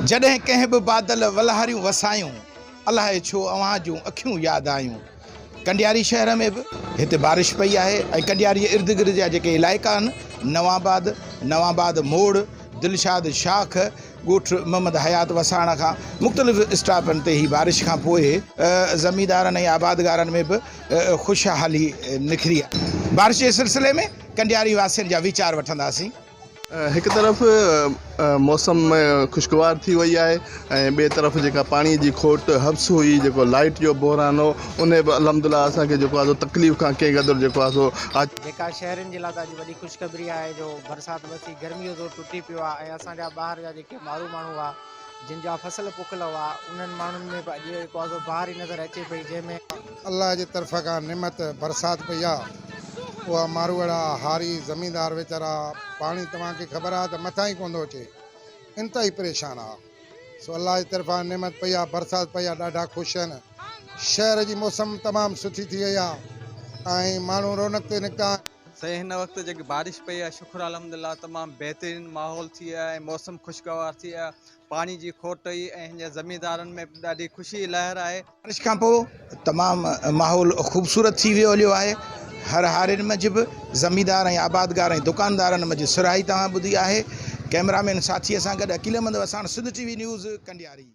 जॾहिं कंहिं बि बादल वलहारियूं वसायूं अलाह छो अव्हां जूं अखियूं यादि आयूं। कंडियारी शहर में भी हिते बारिश पई है ऐं कंडियारी जे इर्द गिर्द जा जेके इलाइक़ा आहिनि नवाबाद मोड़ दिलशाद शाख ॻोठ मोहम्मद हयात वसाण खां मुख़्तलिफ़ स्टापनि ते ही बारिश खां पोइ ज़मींदारनि ऐं आबादगारनि में भी ख़ुशहाली निखरी आहे। बारिश के सिलसिले में कंडियारी वासियुनि जा वीचार वठंदासीं। एक तरफ मौसम खुशगवार थी वही है, बे तरफ जेका पानी की खोट हब्स हुई, जो लाइट जो बहरान हो उन अलहमदुल्ला असांखे तकलीफ़ का कंहिं क़दुरु जेको आहे सो जेका शहरनि जे लाइ वॾी ख़ुशख़बरी है जो बरसात वसी गर्मी जो टुटी पियो आहे ऐं असांजा ॿाहिरि जा जेके माण्हू हुआ जिन जा फसल पोखल हुआ उन्हनि माण्हुनि में जेको आहे बहार ही नज़र अचे पई, जंहिंमें अल्लाह जी तरफ़ का नेमत बरसात पई आहे। वह मारू अड़ा हारी ज़मींदार वेचारा पानी तव्हांखे ख़बर आहे त मथां ही कोन थो अचे, इंतहाई परेशान आहे। सो अल्लाह जी तरफ़ा नेमत पई आहे, बरसात पई आहे, ॾाढा ख़ुशि आहिनि। शहर जी मौसम तमामु सुठी थी वई आहे ऐं माण्हू रौनक ते निकिता। सही हिन वक्त जो बारिश पई है, शुक्र अल्हम्दुलिल्लाह तमाम बेहतरीन माहौल थी है, मौसम खुशगवार थी है, पानी की खोट हुई ऐं ज़मींदारनि में ॾाढी ख़ुशी लहर है। बारिश खां पोइ तमामु माहौल ख़ूबसूरत थी वियो आहे। हर हारिन मजिब ज़मींदार ऐं आबादगार ऐं दुकानदारनि मजिब सुराही तव्हां ॿुधी आहे। कैमरामैन साथीअ सां गॾु अकील अहमद वसाण, सिंध TV न्यूज़ कंडियारी।